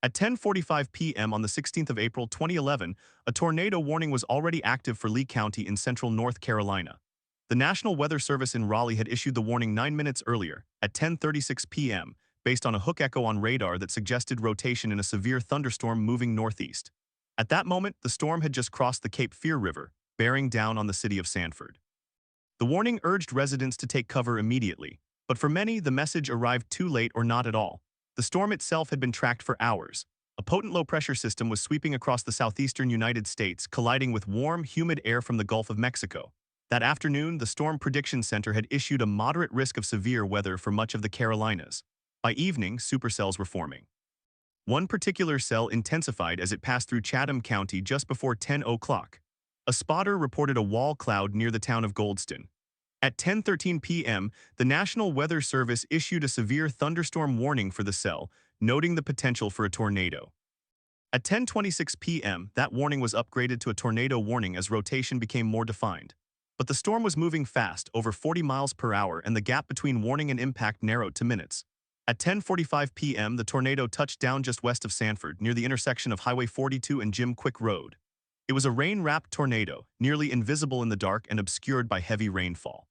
At 10:45 p.m. on the 16th of April 2011, a tornado warning was already active for Lee County in central North Carolina. The National Weather Service in Raleigh had issued the warning 9 minutes earlier, at 10:36 p.m., based on a hook echo on radar that suggested rotation in a severe thunderstorm moving northeast. At that moment, the storm had just crossed the Cape Fear River, bearing down on the city of Sanford. The warning urged residents to take cover immediately, but for many, the message arrived too late or not at all. The storm itself had been tracked for hours. A potent low-pressure system was sweeping across the southeastern United States, colliding with warm, humid air from the Gulf of Mexico. That afternoon, the Storm Prediction Center had issued a moderate risk of severe weather for much of the Carolinas. By evening, supercells were forming. One particular cell intensified as it passed through Chatham County just before 10 o'clock. A spotter reported a wall cloud near the town of Goldston. At 10:13 p.m., the National Weather Service issued a severe thunderstorm warning for the cell, noting the potential for a tornado. At 10:26 p.m., that warning was upgraded to a tornado warning as rotation became more defined. But the storm was moving fast, over 40 miles per hour, and the gap between warning and impact narrowed to minutes. At 10:45 p.m., the tornado touched down just west of Sanford, near the intersection of Highway 42 and Jim Quick Road. It was a rain-wrapped tornado, nearly invisible in the dark and obscured by heavy rainfall.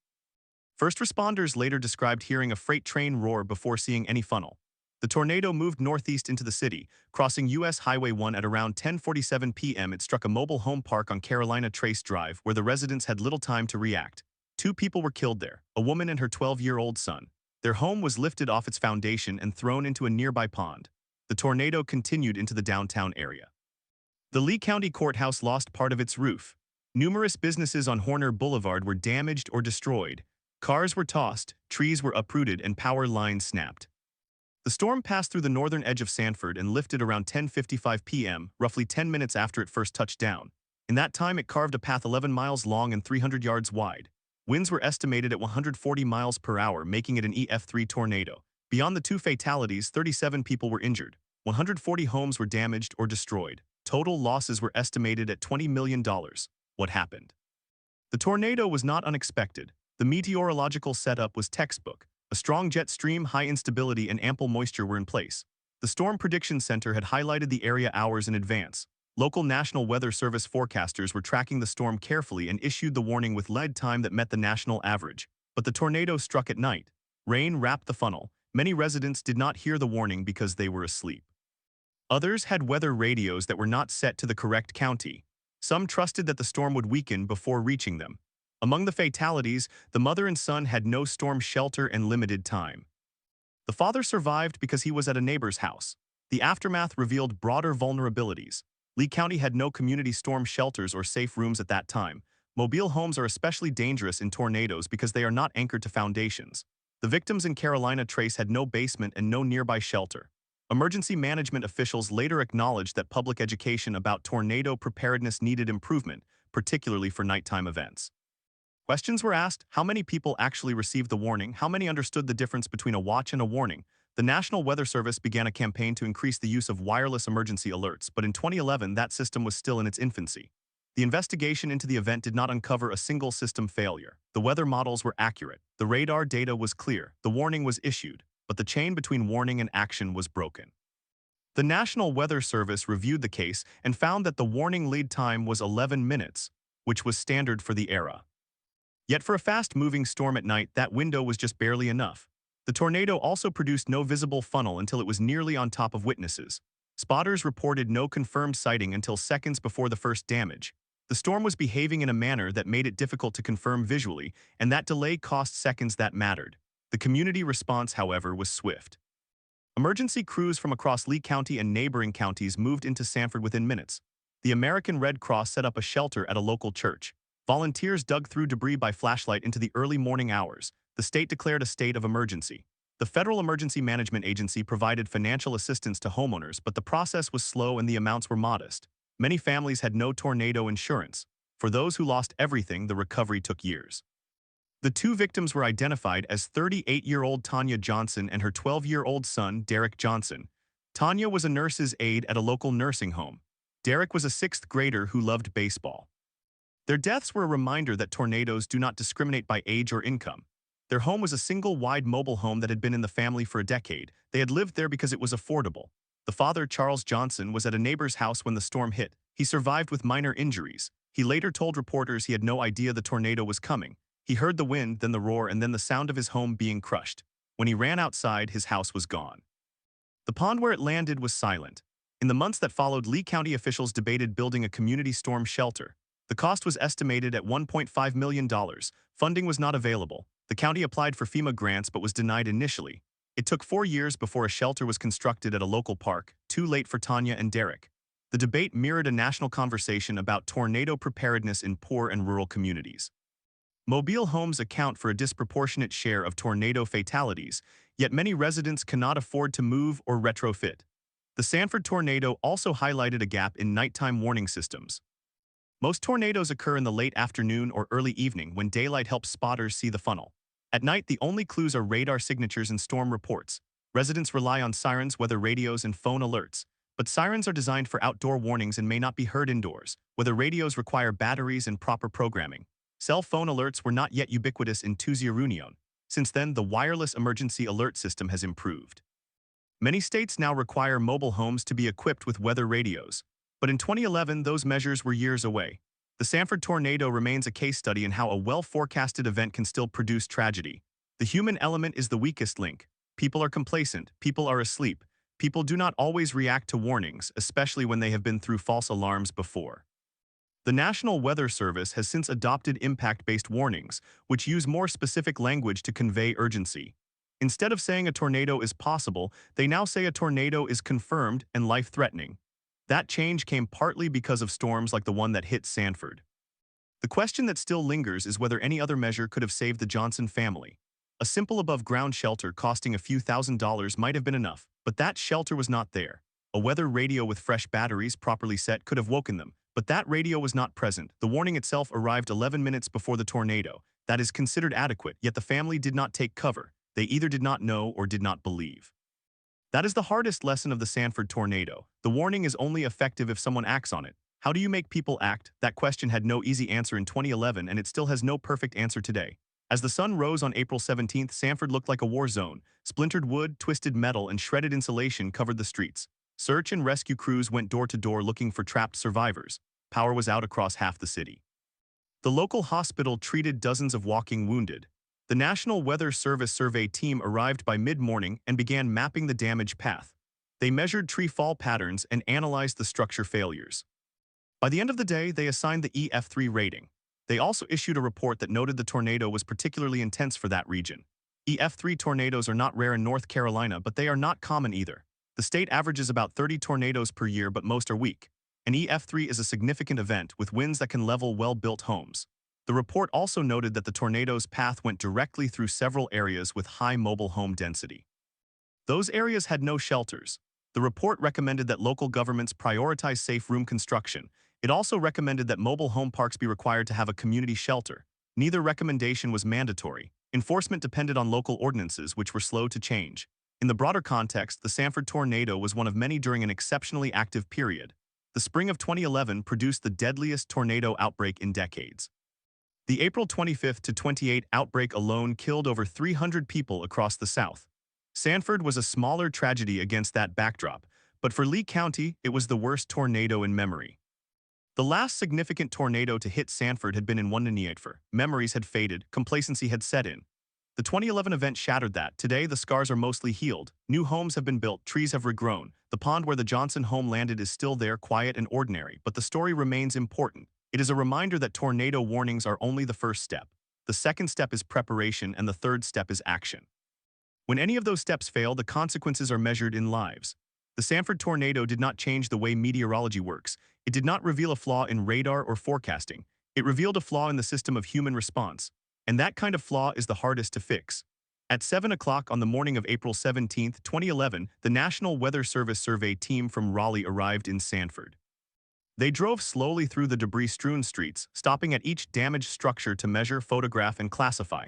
First responders later described hearing a freight train roar before seeing any funnel. The tornado moved northeast into the city, crossing U.S. Highway 1 at around 10:47 p.m. It struck a mobile home park on Carolina Trace Drive, where the residents had little time to react. 2 people were killed there, a woman and her 12-year-old son. Their home was lifted off its foundation and thrown into a nearby pond. The tornado continued into the downtown area. The Lee County Courthouse lost part of its roof. Numerous businesses on Horner Boulevard were damaged or destroyed. Cars were tossed, trees were uprooted, and power lines snapped. The storm passed through the northern edge of Sanford and lifted around 10:55 p.m., roughly 10 minutes after it first touched down. In that time, it carved a path 11 miles long and 300 yards wide. Winds were estimated at 140 miles per hour, making it an EF3 tornado. Beyond the 2 fatalities, 37 people were injured. 140 homes were damaged or destroyed. Total losses were estimated at $20 million. What happened? The tornado was not unexpected. The meteorological setup was textbook. A strong jet stream, high instability, and ample moisture were in place. The Storm Prediction Center had highlighted the area hours in advance. Local National Weather Service forecasters were tracking the storm carefully and issued the warning with lead time that met the national average. But the tornado struck at night. Rain wrapped the funnel. Many residents did not hear the warning because they were asleep. Others had weather radios that were not set to the correct county. Some trusted that the storm would weaken before reaching them. Among the fatalities, the mother and son had no storm shelter and limited time. The father survived because he was at a neighbor's house. The aftermath revealed broader vulnerabilities. Lee County had no community storm shelters or safe rooms at that time. Mobile homes are especially dangerous in tornadoes because they are not anchored to foundations. The victims in Carolina Trace had no basement and no nearby shelter. Emergency management officials later acknowledged that public education about tornado preparedness needed improvement, particularly for nighttime events. Questions were asked: how many people actually received the warning? How many understood the difference between a watch and a warning? The National Weather Service began a campaign to increase the use of wireless emergency alerts, but in 2011 that system was still in its infancy. The investigation into the event did not uncover a single system failure. The weather models were accurate. The radar data was clear. The warning was issued, but the chain between warning and action was broken. The National Weather Service reviewed the case and found that the warning lead time was 11 minutes, which was standard for the era. Yet for a fast-moving storm at night, that window was just barely enough. The tornado also produced no visible funnel until it was nearly on top of witnesses. Spotters reported no confirmed sighting until seconds before the first damage. The storm was behaving in a manner that made it difficult to confirm visually, and that delay cost seconds that mattered. The community response, however, was swift. Emergency crews from across Lee County and neighboring counties moved into Sanford within minutes. The American Red Cross set up a shelter at a local church. Volunteers dug through debris by flashlight into the early morning hours. The state declared a state of emergency. The Federal Emergency Management Agency provided financial assistance to homeowners, but the process was slow and the amounts were modest. Many families had no tornado insurance. For those who lost everything, the recovery took years. The 2 victims were identified as 38-year-old Tanya Johnson and her 12-year-old son, Derek Johnson. Tanya was a nurse's aide at a local nursing home. Derek was a 6th grader who loved baseball. Their deaths were a reminder that tornadoes do not discriminate by age or income. Their home was a single wide mobile home that had been in the family for a decade. They had lived there because it was affordable. The father, Charles Johnson, was at a neighbor's house when the storm hit. He survived with minor injuries. He later told reporters he had no idea the tornado was coming. He heard the wind, then the roar, and then the sound of his home being crushed. When he ran outside, his house was gone. The pond where it landed was silent. In the months that followed, Lee County officials debated building a community storm shelter. The cost was estimated at $1.5 million. Funding was not available. The county applied for FEMA grants but was denied initially. It took 4 years before a shelter was constructed at a local park, too late for Tanya and Derek. The debate mirrored a national conversation about tornado preparedness in poor and rural communities. Mobile homes account for a disproportionate share of tornado fatalities, yet many residents cannot afford to move or retrofit. The Sanford tornado also highlighted a gap in nighttime warning systems. Most tornadoes occur in the late afternoon or early evening when daylight helps spotters see the funnel. At night, the only clues are radar signatures and storm reports. Residents rely on sirens, weather radios, and phone alerts. But sirens are designed for outdoor warnings and may not be heard indoors. Weather radios require batteries and proper programming. Cell phone alerts were not yet ubiquitous in Tuziarunion. Since then, the wireless emergency alert system has improved. Many states now require mobile homes to be equipped with weather radios. But in 2011, those measures were years away. The Sanford tornado remains a case study in how a well-forecasted event can still produce tragedy. The human element is the weakest link. People are complacent. People are asleep. People do not always react to warnings, especially when they have been through false alarms before. The National Weather Service has since adopted impact-based warnings, which use more specific language to convey urgency. Instead of saying a tornado is possible, they now say a tornado is confirmed and life-threatening. That change came partly because of storms like the one that hit Sanford. The question that still lingers is whether any other measure could have saved the Johnson family. A simple above-ground shelter costing a few $1,000s might have been enough, but that shelter was not there. A weather radio with fresh batteries properly set could have woken them, but that radio was not present. The warning itself arrived 11 minutes before the tornado. That is considered adequate, yet the family did not take cover. They either did not know or did not believe. That is the hardest lesson of the Sanford tornado. The warning is only effective if someone acts on it. How do you make people act? That question had no easy answer in 2011, and it still has no perfect answer today. As the sun rose on April 17th, Sanford looked like a war zone. Splintered wood, twisted metal, and shredded insulation covered the streets. Search and rescue crews went door to door looking for trapped survivors. Power was out across half the city. The local hospital treated dozens of walking wounded. The National Weather Service survey team arrived by mid-morning and began mapping the damage path. They measured tree fall patterns and analyzed the structure failures. By the end of the day, they assigned the EF3 rating. They also issued a report that noted the tornado was particularly intense for that region. EF3 tornadoes are not rare in North Carolina, but they are not common either. The state averages about 30 tornadoes per year, but most are weak. An EF3 is a significant event with winds that can level well-built homes. The report also noted that the tornado's path went directly through several areas with high mobile home density. Those areas had no shelters. The report recommended that local governments prioritize safe room construction. It also recommended that mobile home parks be required to have a community shelter. Neither recommendation was mandatory. Enforcement depended on local ordinances, which were slow to change. In the broader context, the Sanford tornado was one of many during an exceptionally active period. The spring of 2011 produced the deadliest tornado outbreak in decades. The April 25 to 28 outbreak alone killed over 300 people across the South. Sanford was a smaller tragedy against that backdrop, but for Lee County, it was the worst tornado in memory. The last significant tornado to hit Sanford had been in 1994. Memories had faded, complacency had set in. The 2011 event shattered that. Today, the scars are mostly healed. New homes have been built, trees have regrown. The pond where the Johnson home landed is still there, quiet and ordinary, but the story remains important. It is a reminder that tornado warnings are only the first step. The second step is preparation, and the third step is action. When any of those steps fail, the consequences are measured in lives. The Sanford tornado did not change the way meteorology works. It did not reveal a flaw in radar or forecasting. It revealed a flaw in the system of human response. And that kind of flaw is the hardest to fix. At 7 o'clock on the morning of April 17, 2011, the National Weather Service survey team from Raleigh arrived in Sanford. They drove slowly through the debris-strewn streets, stopping at each damaged structure to measure, photograph, and classify.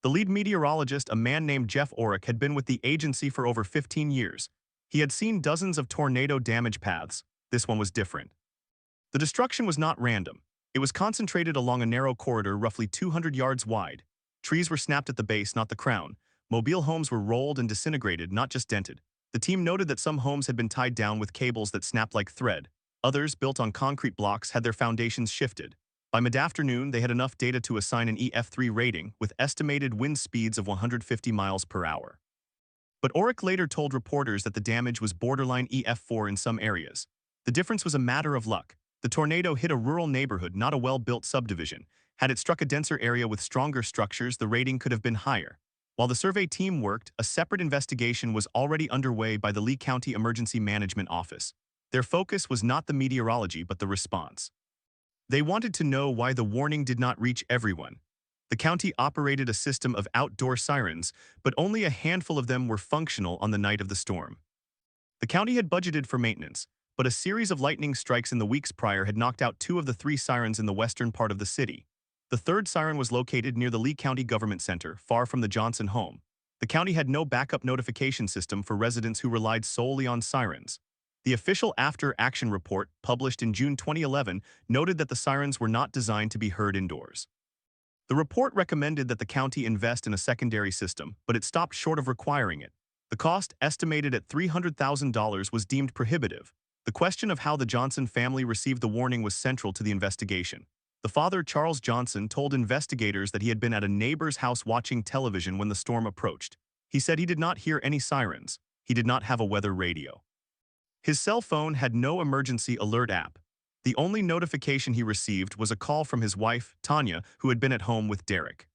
The lead meteorologist, a man named Jeff Orrick, had been with the agency for over 15 years. He had seen dozens of tornado damage paths. This one was different. The destruction was not random. It was concentrated along a narrow corridor roughly 200 yards wide. Trees were snapped at the base, not the crown. Mobile homes were rolled and disintegrated, not just dented. The team noted that some homes had been tied down with cables that snapped like thread. Others, built on concrete blocks, had their foundations shifted. By mid-afternoon, they had enough data to assign an EF3 rating with estimated wind speeds of 150 miles per hour. But Oric later told reporters that the damage was borderline EF4 in some areas. The difference was a matter of luck. The tornado hit a rural neighborhood, not a well-built subdivision. Had it struck a denser area with stronger structures, the rating could have been higher. While the survey team worked, a separate investigation was already underway by the Lee County Emergency Management Office. Their focus was not the meteorology but the response. They wanted to know why the warning did not reach everyone. The county operated a system of outdoor sirens, but only a handful of them were functional on the night of the storm. The county had budgeted for maintenance, but a series of lightning strikes in the weeks prior had knocked out 2 of the 3 sirens in the western part of the city. The third siren was located near the Lee County Government Center, far from the Johnson home. The county had no backup notification system for residents who relied solely on sirens. The official after-action report, published in June 2011, noted that the sirens were not designed to be heard indoors. The report recommended that the county invest in a secondary system, but it stopped short of requiring it. The cost, estimated at $300,000, was deemed prohibitive. The question of how the Johnson family received the warning was central to the investigation. The father, Charles Johnson, told investigators that he had been at a neighbor's house watching television when the storm approached. He said he did not hear any sirens. He did not have a weather radio. His cell phone had no emergency alert app. The only notification he received was a call from his wife, Tanya, who had been at home with Derek.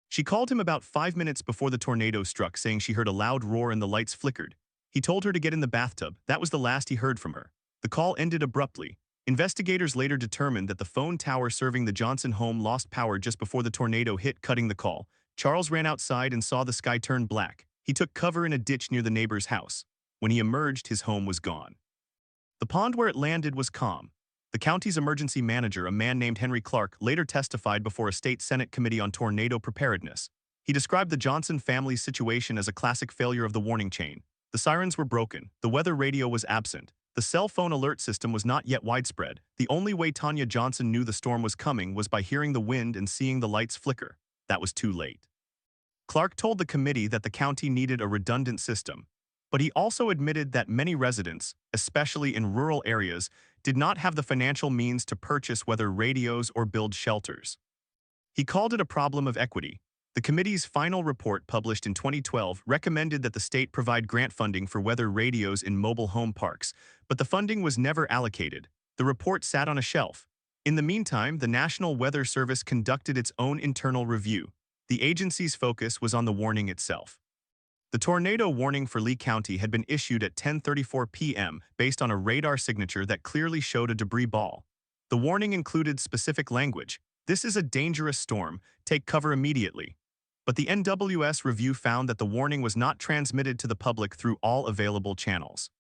She called him about 5 minutes before the tornado struck, saying she heard a loud roar and the lights flickered. He told her to get in the bathtub. That was the last he heard from her. The call ended abruptly. Investigators later determined that the phone tower serving the Johnson home lost power just before the tornado hit, cutting the call. Charles ran outside and saw the sky turn black. He took cover in a ditch near the neighbor's house. When he emerged, his home was gone. The pond where it landed was calm. The county's emergency manager, a man named Henry Clark, later testified before a state Senate committee on tornado preparedness. He described the Johnson family's situation as a classic failure of the warning chain. The sirens were broken. The weather radio was absent. The cell phone alert system was not yet widespread. The only way Tanya Johnson knew the storm was coming was by hearing the wind and seeing the lights flicker. That was too late. Clark told the committee that the county needed a redundant system. But he also admitted that many residents, especially in rural areas, did not have the financial means to purchase weather radios or build shelters. He called it a problem of equity. The committee's final report, published in 2012, recommended that the state provide grant funding for weather radios in mobile home parks, but the funding was never allocated. The report sat on a shelf. In the meantime, the National Weather Service conducted its own internal review. The agency's focus was on the warning itself. The tornado warning for Lee County had been issued at 10:34 p.m. based on a radar signature that clearly showed a debris ball. The warning included specific language: "This is a dangerous storm, take cover immediately." But the NWS review found that the warning was not transmitted to the public through all available channels.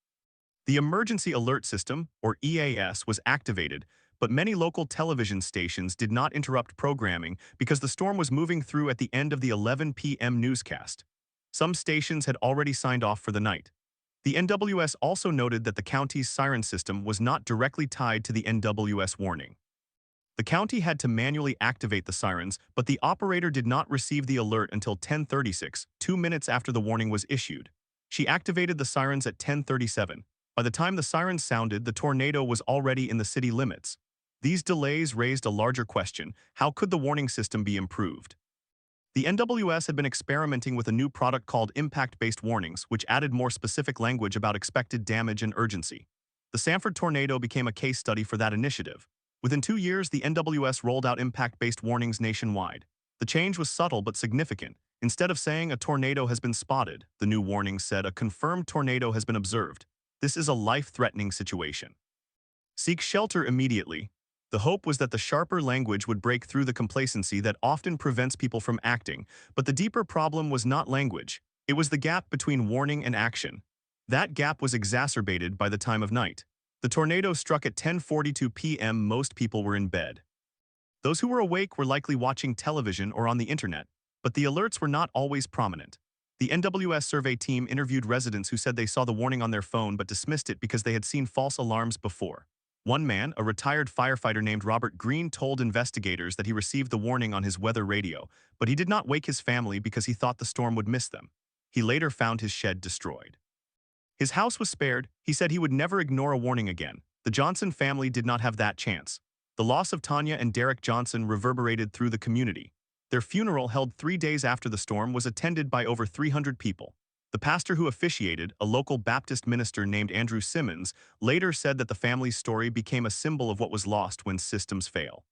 The Emergency Alert System, or EAS, was activated, but many local television stations did not interrupt programming because the storm was moving through at the end of the 11 p.m. newscast. Some stations had already signed off for the night. The NWS also noted that the county's siren system was not directly tied to the NWS warning. The county had to manually activate the sirens, but the operator did not receive the alert until 10:36, 2 minutes after the warning was issued. She activated the sirens at 10:37. By the time the sirens sounded, the tornado was already in the city limits. These delays raised a larger question: how could the warning system be improved? The NWS had been experimenting with a new product called impact-based warnings, which added more specific language about expected damage and urgency. The Sanford Tornado became a case study for that initiative. Within 2 years, the NWS rolled out impact-based warnings nationwide. The change was subtle but significant. Instead of saying a tornado has been spotted, the new warning said a confirmed tornado has been observed. This is a life-threatening situation. Seek shelter immediately. The hope was that the sharper language would break through the complacency that often prevents people from acting, but the deeper problem was not language. It was the gap between warning and action. That gap was exacerbated by the time of night. The tornado struck at 10:42 p.m. Most people were in bed. Those who were awake were likely watching television or on the internet, but the alerts were not always prominent. The NWS survey team interviewed residents who said they saw the warning on their phone but dismissed it because they had seen false alarms before. One man, a retired firefighter named Robert Green, told investigators that he received the warning on his weather radio, but he did not wake his family because he thought the storm would miss them. He later found his shed destroyed. His house was spared. He said he would never ignore a warning again. The Johnson family did not have that chance. The loss of Tanya and Derek Johnson reverberated through the community. Their funeral, held 3 days after the storm, was attended by over 300 people. The pastor who officiated, a local Baptist minister named Andrew Simmons, later said that the family's story became a symbol of what was lost when systems fail.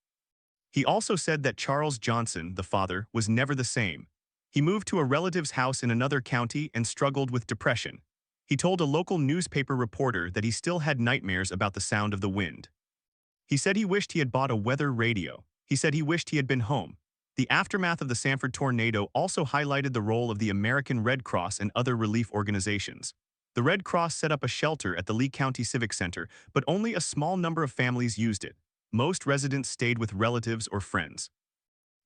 He also said that Charles Johnson, the father, was never the same. He moved to a relative's house in another county and struggled with depression. He told a local newspaper reporter that he still had nightmares about the sound of the wind. He said he wished he had bought a weather radio. He said he wished he had been home. The aftermath of the Sanford tornado also highlighted the role of the American Red Cross and other relief organizations. The Red Cross set up a shelter at the Lee County Civic Center, but only a small number of families used it. Most residents stayed with relatives or friends.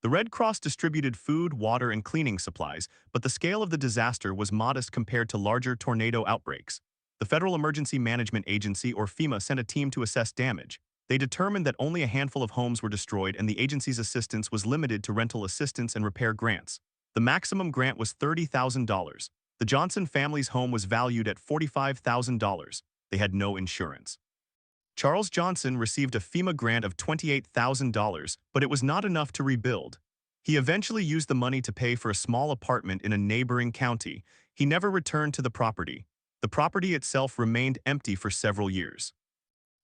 The Red Cross distributed food, water, and cleaning supplies, but the scale of the disaster was modest compared to larger tornado outbreaks. The Federal Emergency Management Agency, or FEMA, sent a team to assess damage. They determined that only a handful of homes were destroyed, and the agency's assistance was limited to rental assistance and repair grants. The maximum grant was $30,000. The Johnson family's home was valued at $45,000. They had no insurance. Charles Johnson received a FEMA grant of $28,000, but it was not enough to rebuild. He eventually used the money to pay for a small apartment in a neighboring county. He never returned to the property. The property itself remained empty for several years.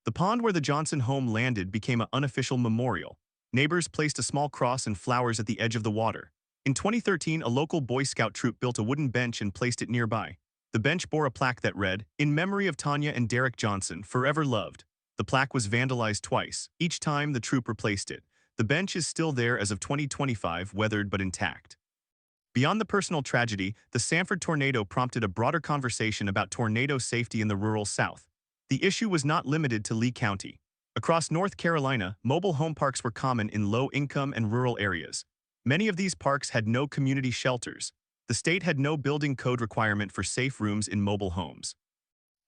The pond where the Johnson home landed became an unofficial memorial. Neighbors placed a small cross and flowers at the edge of the water. In 2013, a local Boy Scout troop built a wooden bench and placed it nearby. The bench bore a plaque that read, "In memory of Tanya and Derek Johnson, forever loved." The plaque was vandalized twice. Each time the troop replaced it. The bench is still there as of 2025, weathered but intact. Beyond the personal tragedy, the Sanford tornado prompted a broader conversation about tornado safety in the rural South. The issue was not limited to Lee County. Across North Carolina, mobile home parks were common in low-income and rural areas. Many of these parks had no community shelters. The state had no building code requirement for safe rooms in mobile homes.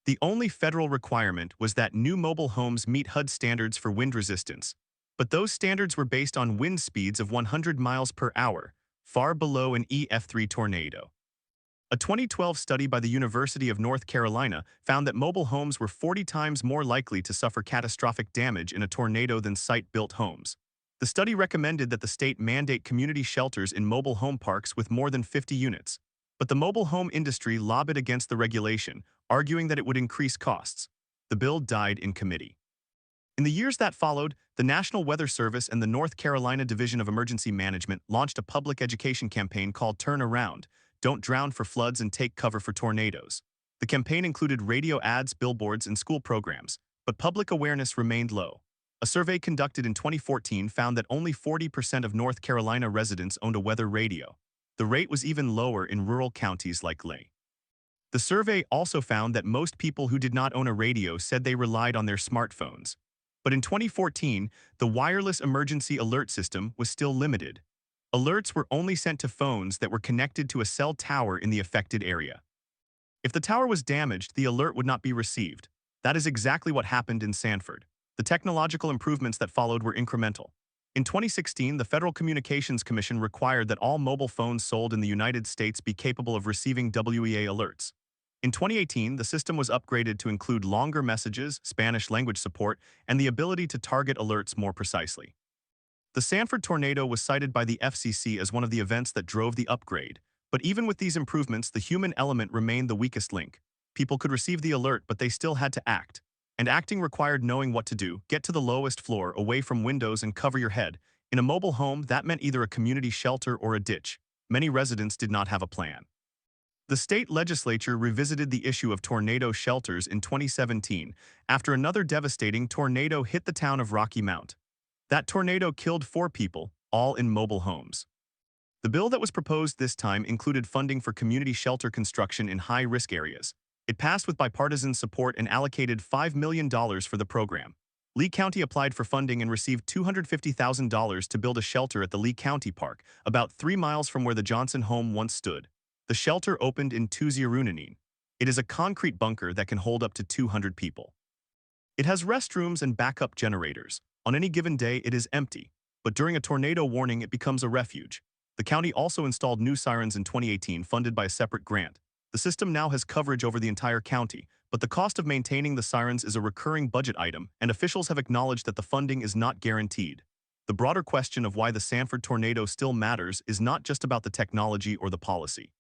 The only federal requirement was that new mobile homes meet HUD standards for wind resistance. But those standards were based on wind speeds of 100 miles per hour, far below an EF3 tornado. A 2012 study by the University of North Carolina found that mobile homes were 40 times more likely to suffer catastrophic damage in a tornado than site-built homes. The study recommended that the state mandate community shelters in mobile home parks with more than 50 units. But the mobile home industry lobbied against the regulation, arguing that it would increase costs. The bill died in committee. In the years that followed, the National Weather Service and the North Carolina Division of Emergency Management launched a public education campaign called Turn Around, Don't Drown for Floods and Take Cover for Tornadoes. The campaign included radio ads, billboards, and school programs, but public awareness remained low. A survey conducted in 2014 found that only 40% of North Carolina residents owned a weather radio. The rate was even lower in rural counties like Raleigh. The survey also found that most people who did not own a radio said they relied on their smartphones. But in 2014, the wireless emergency alert system was still limited. Alerts were only sent to phones that were connected to a cell tower in the affected area. If the tower was damaged, the alert would not be received. That is exactly what happened in Sanford. The technological improvements that followed were incremental. In 2016, the Federal Communications Commission required that all mobile phones sold in the United States be capable of receiving WEA alerts. In 2018, the system was upgraded to include longer messages, Spanish language support, and the ability to target alerts more precisely. The Sanford tornado was cited by the FCC as one of the events that drove the upgrade. But even with these improvements, the human element remained the weakest link. People could receive the alert, but they still had to act. And acting required knowing what to do: get to the lowest floor, away from windows, and cover your head. In a mobile home, that meant either a community shelter or a ditch. Many residents did not have a plan. The state legislature revisited the issue of tornado shelters in 2017 after another devastating tornado hit the town of Rocky Mount. That tornado killed 4 people, all in mobile homes. The bill that was proposed this time included funding for community shelter construction in high-risk areas. It passed with bipartisan support and allocated $5 million for the program. Lee County applied for funding and received $250,000 to build a shelter at the Lee County Park, about 3 miles from where the Johnson home once stood. The shelter opened in Tuziarunanine. It is a concrete bunker that can hold up to 200 people. It has restrooms and backup generators. On any given day, it is empty, but during a tornado warning, it becomes a refuge. The county also installed new sirens in 2018, funded by a separate grant. The system now has coverage over the entire county, but the cost of maintaining the sirens is a recurring budget item, and officials have acknowledged that the funding is not guaranteed. The broader question of why the Sanford tornado still matters is not just about the technology or the policy.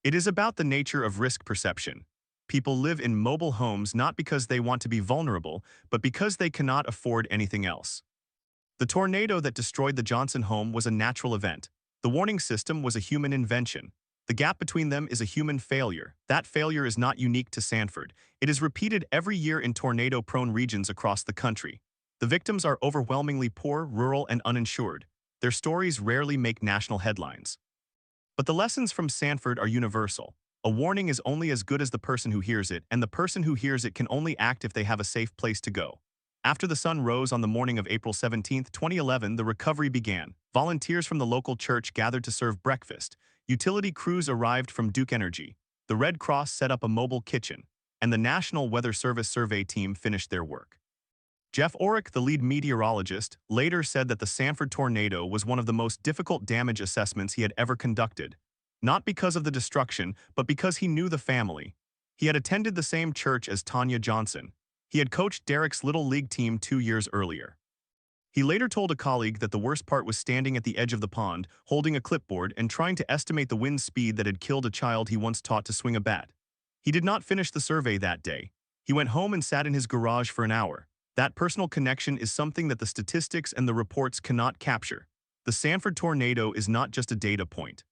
It is about the nature of risk perception. People live in mobile homes not because they want to be vulnerable, but because they cannot afford anything else. The tornado that destroyed the Johnson home was a natural event. The warning system was a human invention. The gap between them is a human failure. That failure is not unique to Sanford. It is repeated every year in tornado-prone regions across the country. The victims are overwhelmingly poor, rural, and uninsured. Their stories rarely make national headlines. But the lessons from Sanford are universal. A warning is only as good as the person who hears it, and the person who hears it can only act if they have a safe place to go. After the sun rose on the morning of April 17, 2011, the recovery began. Volunteers from the local church gathered to serve breakfast. Utility crews arrived from Duke Energy. The Red Cross set up a mobile kitchen, and the National Weather Service survey team finished their work. Jeff Orrick, the lead meteorologist, later said that the Sanford tornado was one of the most difficult damage assessments he had ever conducted. Not because of the destruction, but because he knew the family. He had attended the same church as Tanya Johnson. He had coached Derek's Little League team 2 years earlier. He later told a colleague that the worst part was standing at the edge of the pond, holding a clipboard and trying to estimate the wind speed that had killed a child he once taught to swing a bat. He did not finish the survey that day. He went home and sat in his garage for an hour. That personal connection is something that the statistics and the reports cannot capture. The Sanford tornado is not just a data point.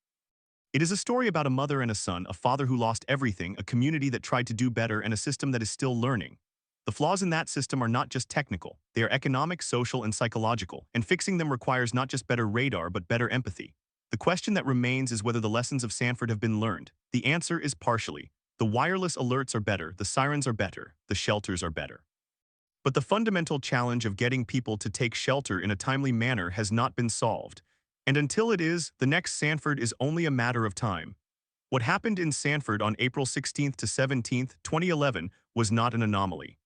It is a story about a mother and a son, a father who lost everything, a community that tried to do better, and a system that is still learning. The flaws in that system are not just technical, they are economic, social, and psychological, and fixing them requires not just better radar but better empathy. The question that remains is whether the lessons of Sanford have been learned. The answer is partially. The wireless alerts are better, the sirens are better, the shelters are better. But the fundamental challenge of getting people to take shelter in a timely manner has not been solved. And until it is, the next Sanford is only a matter of time. What happened in Sanford on April 16 to 17, 2011 was not an anomaly.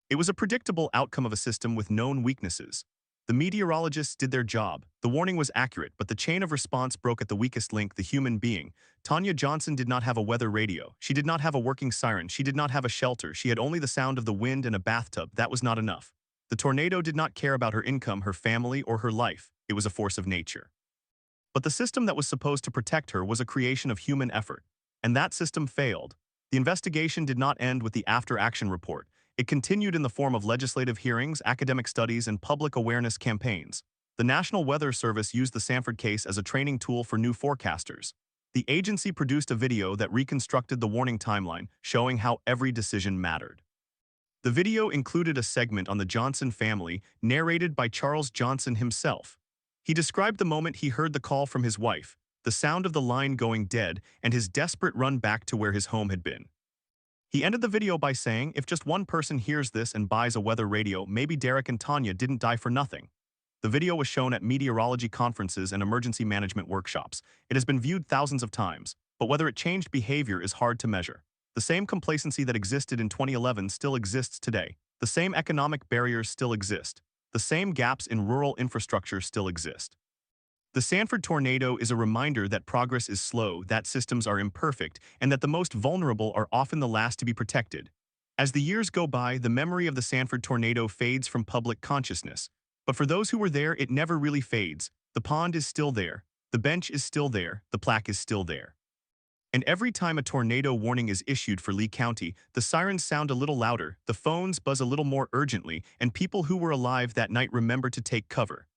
It was a predictable outcome of a system with known weaknesses. The meteorologists did their job. The warning was accurate, but the chain of response broke at the weakest link, the human being. Tanya Johnson did not have a weather radio. She did not have a working siren. She did not have a shelter. She had only the sound of the wind and a bathtub. That was not enough. The tornado did not care about her income, her family, or her life. It was a force of nature. But the system that was supposed to protect her was a creation of human effort. And that system failed. The investigation did not end with the after-action report. It continued in the form of legislative hearings, academic studies, and public awareness campaigns. The National Weather Service used the Sanford case as a training tool for new forecasters. The agency produced a video that reconstructed the warning timeline, showing how every decision mattered. The video included a segment on the Johnson family, narrated by Charles Johnson himself. He described the moment he heard the call from his wife, the sound of the line going dead, and his desperate run back to where his home had been. He ended the video by saying, if just one person hears this and buys a weather radio, maybe Derek and Tanya didn't die for nothing. The video was shown at meteorology conferences and emergency management workshops. It has been viewed thousands of times, but whether it changed behavior is hard to measure. The same complacency that existed in 2011 still exists today. The same economic barriers still exist. The same gaps in rural infrastructure still exist. The Sanford tornado is a reminder that progress is slow, that systems are imperfect, and that the most vulnerable are often the last to be protected. As the years go by, the memory of the Sanford tornado fades from public consciousness. But for those who were there, it never really fades. The pond is still there. The bench is still there. The plaque is still there. And every time a tornado warning is issued for Lee County, the sirens sound a little louder, the phones buzz a little more urgently, and people who were alive that night remember to take cover.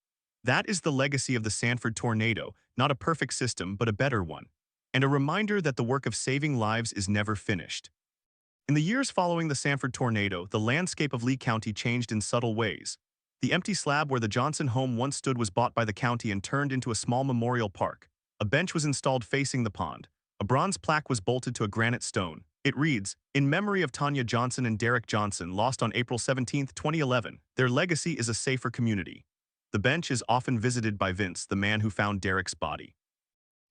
That is the legacy of the Sanford tornado, not a perfect system, but a better one. And a reminder that the work of saving lives is never finished. In the years following the Sanford tornado, the landscape of Lee County changed in subtle ways. The empty slab where the Johnson home once stood was bought by the county and turned into a small memorial park. A bench was installed facing the pond. A bronze plaque was bolted to a granite stone. It reads, "In memory of Tanya Johnson and Derek Johnson, lost on April 17, 2011, their legacy is a safer community." The bench is often visited by Vince, the man who found Derek's body.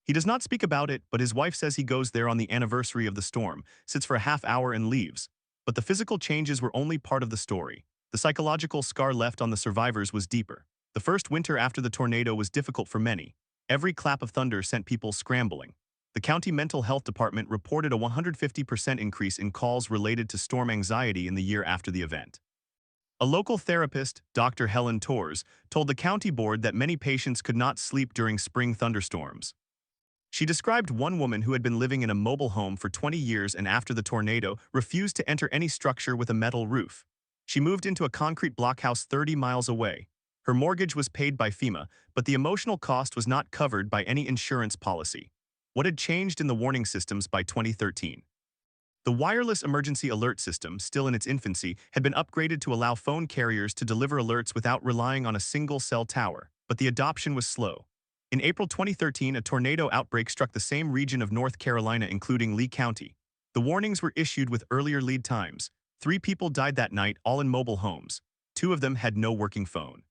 He does not speak about it, but his wife says he goes there on the anniversary of the storm, sits for a half hour and leaves. But the physical changes were only part of the story. The psychological scar left on the survivors was deeper. The first winter after the tornado was difficult for many. Every clap of thunder sent people scrambling. The county mental health department reported a 150% increase in calls related to storm anxiety in the year after the event. A local therapist, Dr. Helen Torres, told the county board that many patients could not sleep during spring thunderstorms. She described one woman who had been living in a mobile home for 20 years and after the tornado refused to enter any structure with a metal roof. She moved into a concrete blockhouse 30 miles away. Her mortgage was paid by FEMA, but the emotional cost was not covered by any insurance policy. What had changed in the warning systems by 2013? The wireless emergency alert system, still in its infancy, had been upgraded to allow phone carriers to deliver alerts without relying on a single cell tower, but the adoption was slow. In April 2013, a tornado outbreak struck the same region of North Carolina, including Lee County. The warnings were issued with earlier lead times. 3 people died that night, all in mobile homes. 2 of them had no working phone.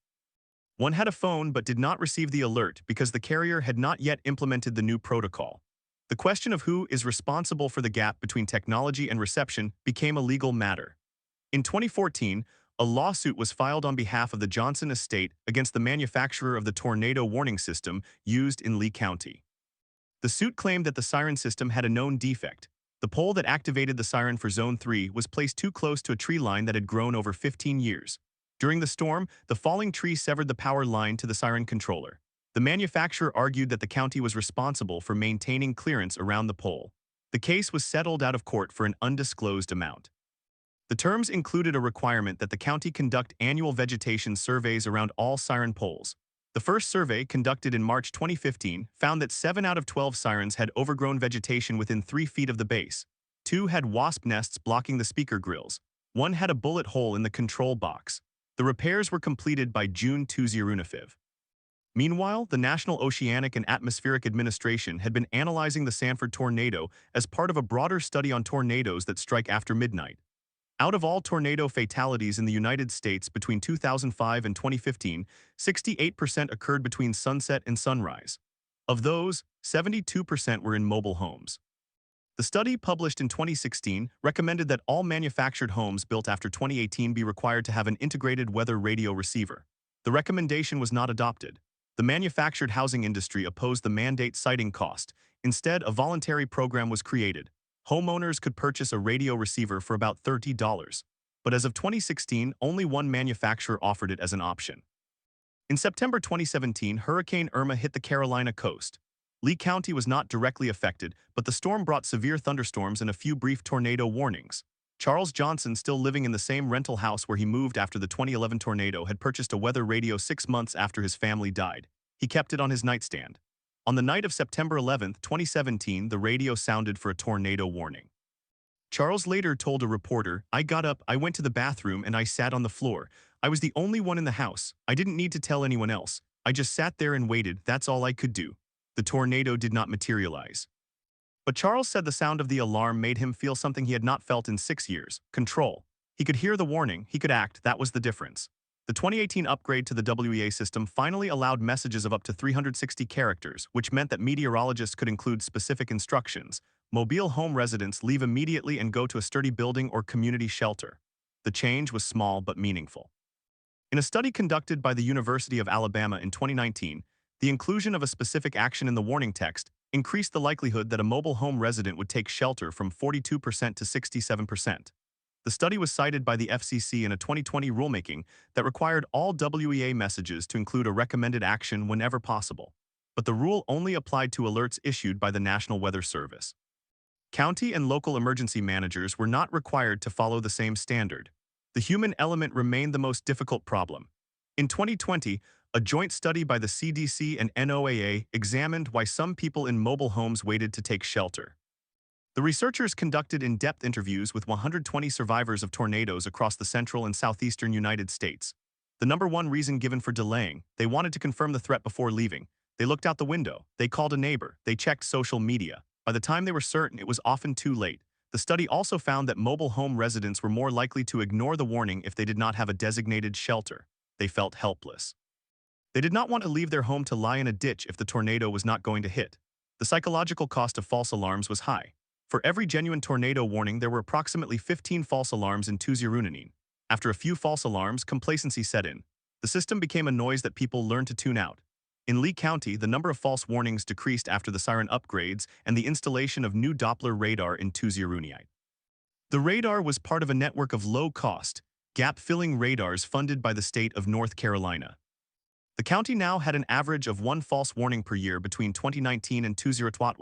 One had a phone but did not receive the alert because the carrier had not yet implemented the new protocol. The question of who is responsible for the gap between technology and reception became a legal matter. In 2014, a lawsuit was filed on behalf of the Johnson estate against the manufacturer of the tornado warning system used in Lee County. The suit claimed that the siren system had a known defect. The pole that activated the siren for Zone 3 was placed too close to a tree line that had grown over 15 years. During the storm, the falling tree severed the power line to the siren controller. The manufacturer argued that the county was responsible for maintaining clearance around the pole. The case was settled out of court for an undisclosed amount. The terms included a requirement that the county conduct annual vegetation surveys around all siren poles. The first survey, conducted in March 2015, found that 7 out of 12 sirens had overgrown vegetation within 3 feet of the base. 2 had wasp nests blocking the speaker grills. 1 had a bullet hole in the control box. The repairs were completed by June 2015. Meanwhile, the National Oceanic and Atmospheric Administration had been analyzing the Sanford tornado as part of a broader study on tornadoes that strike after midnight. Out of all tornado fatalities in the United States between 2005 and 2015, 68% occurred between sunset and sunrise. Of those, 72% were in mobile homes. The study, published in 2016, recommended that all manufactured homes built after 2018 be required to have an integrated weather radio receiver. The recommendation was not adopted. The manufactured housing industry opposed the mandate, citing cost. Instead, a voluntary program was created. Homeowners could purchase a radio receiver for about $30. But as of 2016, only one manufacturer offered it as an option. In September 2017, Hurricane Irma hit the Carolina coast. Lee County was not directly affected, but the storm brought severe thunderstorms and a few brief tornado warnings. Charles Johnson, still living in the same rental house where he moved after the 2011 tornado, had purchased a weather radio 6 months after his family died. He kept it on his nightstand. On the night of September 11, 2017, the radio sounded for a tornado warning. Charles later told a reporter, "I got up, I went to the bathroom, and I sat on the floor. I was the only one in the house. I didn't need to tell anyone else. I just sat there and waited. That's all I could do." The tornado did not materialize. But Charles said the sound of the alarm made him feel something he had not felt in 6 years: control. He could hear the warning, he could act, that was the difference. The 2018 upgrade to the WEA system finally allowed messages of up to 360 characters, which meant that meteorologists could include specific instructions. Mobile home residents leave immediately and go to a sturdy building or community shelter. The change was small but meaningful. In a study conducted by the University of Alabama in 2019, the inclusion of a specific action in the warning text increased the likelihood that a mobile home resident would take shelter from 42% to 67%. The study was cited by the FCC in a 2020 rulemaking that required all WEA messages to include a recommended action whenever possible. But the rule only applied to alerts issued by the National Weather Service. County and local emergency managers were not required to follow the same standard. The human element remained the most difficult problem. In 2020, a joint study by the CDC and NOAA examined why some people in mobile homes waited to take shelter. The researchers conducted in-depth interviews with 120 survivors of tornadoes across the central and southeastern United States. The number one reason given for delaying: they wanted to confirm the threat before leaving. They looked out the window, they called a neighbor, they checked social media. By the time they were certain, it was often too late. The study also found that mobile home residents were more likely to ignore the warning if they did not have a designated shelter. They felt helpless. They did not want to leave their home to lie in a ditch if the tornado was not going to hit. The psychological cost of false alarms was high. For every genuine tornado warning, there were approximately 15 false alarms in Tuesday. After a few false alarms, complacency set in. The system became a noise that people learned to tune out. In Lee County, the number of false warnings decreased after the siren upgrades and the installation of new Doppler radar in Tuesday. The radar was part of a network of low-cost, gap-filling radars funded by the state of North Carolina. The county now had an average of one false warning per year between 2019 and 2020,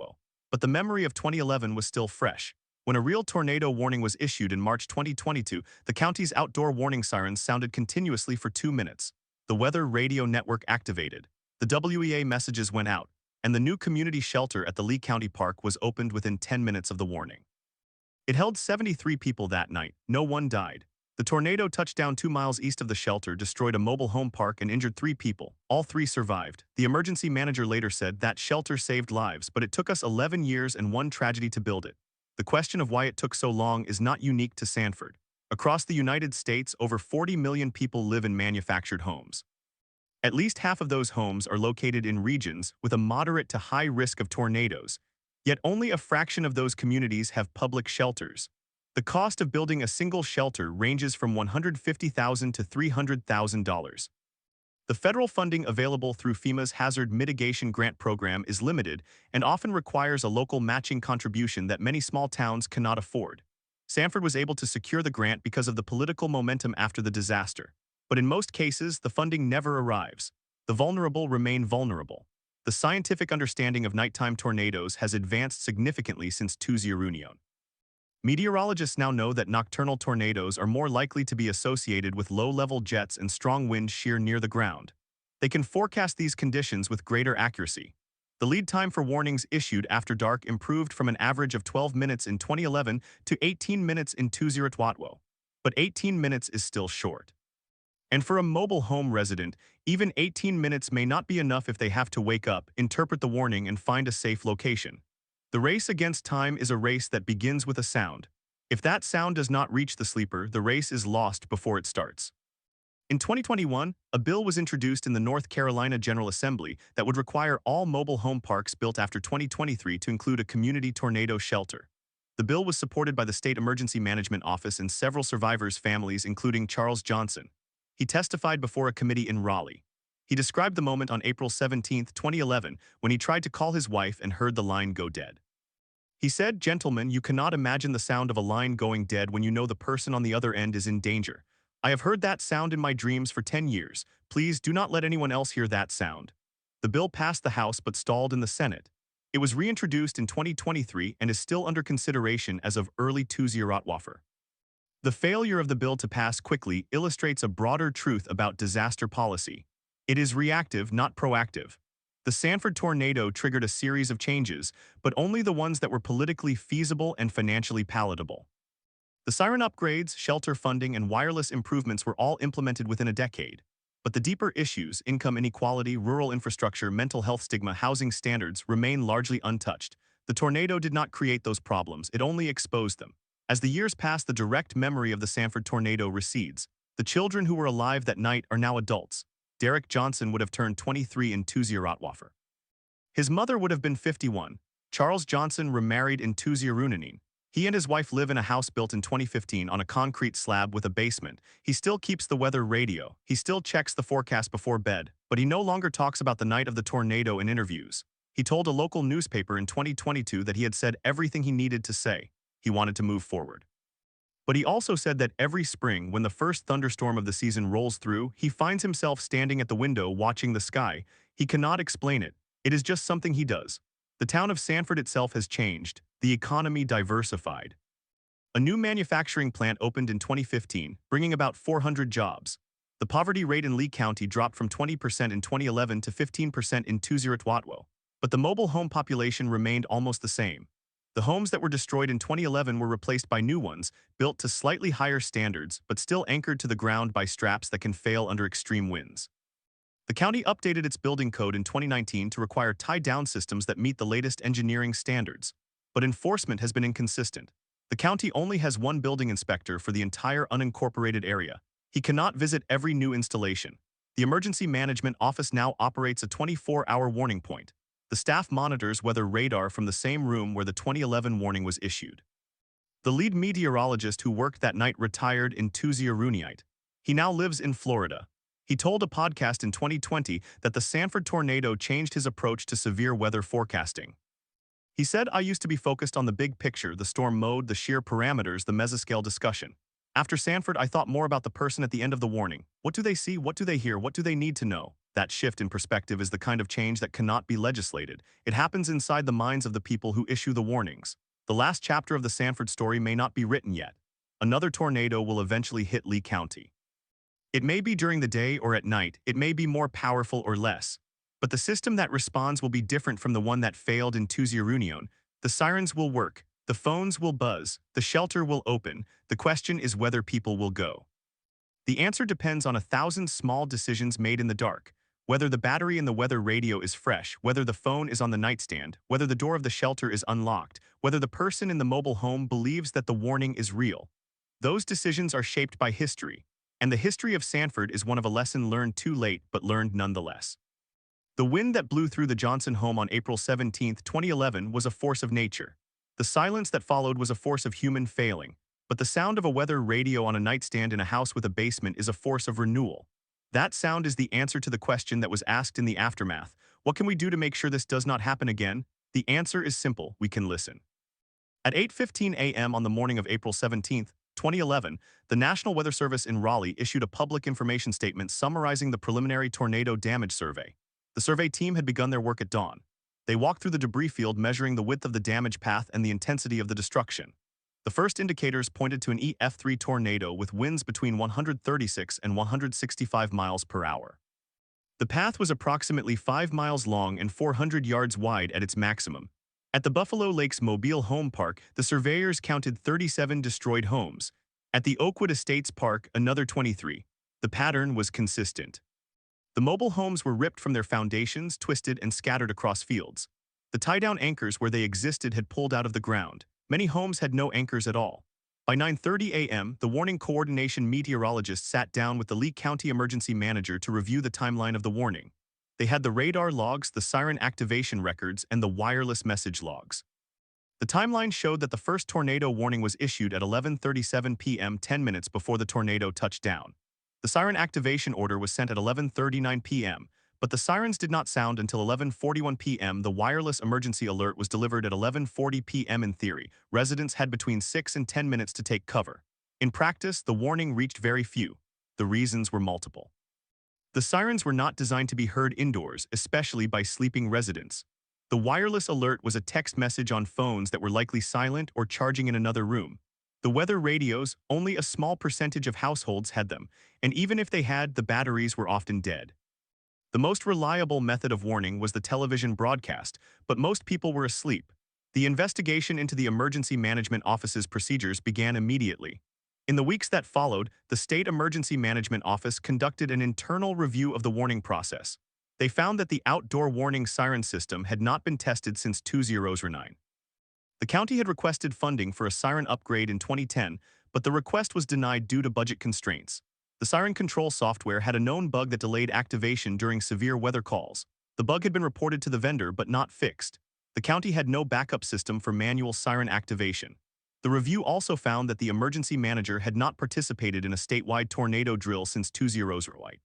but the memory of 2011 was still fresh. When a real tornado warning was issued in March 2022, the county's outdoor warning sirens sounded continuously for 2 minutes. The weather radio network activated. The WEA messages went out, and the new community shelter at the Lee County Park was opened within 10 minutes of the warning. It held 73 people that night. No one died. The tornado touched down 2 miles east of the shelter, destroyed a mobile home park, and injured 3 people. All 3 survived. The emergency manager later said that shelter saved lives, but it took us 11 years and 1 tragedy to build it. The question of why it took so long is not unique to Sanford. Across the United States, over 40 million people live in manufactured homes. At least half of those homes are located in regions with a moderate to high risk of tornadoes, yet only a fraction of those communities have public shelters. The cost of building a single shelter ranges from $150,000 to $300,000. The federal funding available through FEMA's Hazard Mitigation Grant Program is limited and often requires a local matching contribution that many small towns cannot afford. Sanford was able to secure the grant because of the political momentum after the disaster. But in most cases, the funding never arrives. The vulnerable remain vulnerable. The scientific understanding of nighttime tornadoes has advanced significantly since Tuesday. Meteorologists now know that nocturnal tornadoes are more likely to be associated with low-level jets and strong winds shear near the ground. They can forecast these conditions with greater accuracy. The lead time for warnings issued after dark improved from an average of 12 minutes in 2011 to 18 minutes in 2020. But 18 minutes is still short. And for a mobile home resident, even 18 minutes may not be enough if they have to wake up, interpret the warning, and find a safe location. The race against time is a race that begins with a sound. If that sound does not reach the sleeper, the race is lost before it starts. In 2021, a bill was introduced in the North Carolina General Assembly that would require all mobile home parks built after 2023 to include a community tornado shelter. The bill was supported by the State Emergency Management Office and several survivors' families, including Charles Johnson. He testified before a committee in Raleigh. He described the moment on April 17, 2011, when he tried to call his wife and heard the line go dead. He said, "Gentlemen, you cannot imagine the sound of a line going dead when you know the person on the other end is in danger. I have heard that sound in my dreams for 10 years. Please do not let anyone else hear that sound." The bill passed the House but stalled in the Senate. It was reintroduced in 2023 and is still under consideration as of early Tuesday. The failure of the bill to pass quickly illustrates a broader truth about disaster policy. It is reactive, not proactive. The Sanford tornado triggered a series of changes, but only the ones that were politically feasible and financially palatable. The siren upgrades, shelter funding, and wireless improvements were all implemented within a decade. But the deeper issues, income inequality, rural infrastructure, mental health stigma, housing standards, remain largely untouched. The tornado did not create those problems, it only exposed them. As the years pass, the direct memory of the Sanford tornado recedes. The children who were alive that night are now adults. Derek Johnson would have turned 23 in Tuesday. His mother would have been 51. Charles Johnson remarried in Tuesday. He and his wife live in a house built in 2015 on a concrete slab with a basement. He still keeps the weather radio. He still checks the forecast before bed, but he no longer talks about the night of the tornado in interviews. He told a local newspaper in 2022 that he had said everything he needed to say. He wanted to move forward. But he also said that every spring, when the first thunderstorm of the season rolls through, he finds himself standing at the window watching the sky. He cannot explain it. It is just something he does. The town of Sanford itself has changed. The economy diversified. A new manufacturing plant opened in 2015, bringing about 400 jobs. The poverty rate in Lee County dropped from 20% in 2011 to 15% in 2020. But the mobile home population remained almost the same. The homes that were destroyed in 2011 were replaced by new ones, built to slightly higher standards, but still anchored to the ground by straps that can fail under extreme winds. The county updated its building code in 2019 to require tie-down systems that meet the latest engineering standards. But enforcement has been inconsistent. The county only has one building inspector for the entire unincorporated area. He cannot visit every new installation. The Emergency Management Office now operates a 24-hour warning point. The staff monitors weather radar from the same room where the 2011 warning was issued. The lead meteorologist who worked that night retired in Tuesday. He now lives in Florida. He told a podcast in 2020 that the Sanford tornado changed his approach to severe weather forecasting. He said, "I used to be focused on the big picture, the storm mode, the sheer parameters, the mesoscale discussion. After Sanford, I thought more about the person at the end of the warning. What do they see? What do they hear? What do they need to know?" That shift in perspective is the kind of change that cannot be legislated. It happens inside the minds of the people who issue the warnings. The last chapter of the Sanford story may not be written yet. Another tornado will eventually hit Lee County. It may be during the day or at night, it may be more powerful or less. But the system that responds will be different from the one that failed in Tuesday. The sirens will work, the phones will buzz, the shelter will open. The question is whether people will go. The answer depends on 1,000 small decisions made in the dark. Whether the battery in the weather radio is fresh, whether the phone is on the nightstand, whether the door of the shelter is unlocked, whether the person in the mobile home believes that the warning is real. Those decisions are shaped by history. And the history of Sanford is one of a lesson learned too late but learned nonetheless. The wind that blew through the Johnson home on April 17, 2011 was a force of nature. The silence that followed was a force of human failing. But the sound of a weather radio on a nightstand in a house with a basement is a force of renewal. That sound is the answer to the question that was asked in the aftermath. What can we do to make sure this does not happen again? The answer is simple: we can listen. At 8:15 a.m. on the morning of April 17, 2011, the National Weather Service in Raleigh issued a public information statement summarizing the preliminary tornado damage survey. The survey team had begun their work at dawn. They walked through the debris field, measuring the width of the damage path and the intensity of the destruction. The first indicators pointed to an EF3 tornado with winds between 136 and 165 miles per hour. The path was approximately 5 miles long and 400 yards wide at its maximum. At the Buffalo Lakes Mobile Home Park, the surveyors counted 37 destroyed homes. At the Oakwood Estates Park, another 23. The pattern was consistent. The mobile homes were ripped from their foundations, twisted, and scattered across fields. The tie-down anchors where they existed had pulled out of the ground. Many homes had no anchors at all. By 9:30 a.m., the warning coordination meteorologist sat down with the Lee County emergency manager to review the timeline of the warning. They had the radar logs, the siren activation records, and the wireless message logs. The timeline showed that the first tornado warning was issued at 11:37 p.m., 10 minutes before the tornado touched down. The siren activation order was sent at 11:39 p.m., but the sirens did not sound until 11:41 p.m. The wireless emergency alert was delivered at 11:40 p.m. In theory, residents had between 6 and 10 minutes to take cover. In practice, the warning reached very few. The reasons were multiple. The sirens were not designed to be heard indoors, especially by sleeping residents. The wireless alert was a text message on phones that were likely silent or charging in another room. The weather radios, only a small percentage of households had them, and even if they had, the batteries were often dead. The most reliable method of warning was the television broadcast, but most people were asleep. The investigation into the Emergency Management Office's procedures began immediately. In the weeks that followed, the State Emergency Management Office conducted an internal review of the warning process. They found that the outdoor warning siren system had not been tested since 2009. The county had requested funding for a siren upgrade in 2010, but the request was denied due to budget constraints. The siren control software had a known bug that delayed activation during severe weather calls. The bug had been reported to the vendor but not fixed. The county had no backup system for manual siren activation. The review also found that the emergency manager had not participated in a statewide tornado drill since 2008.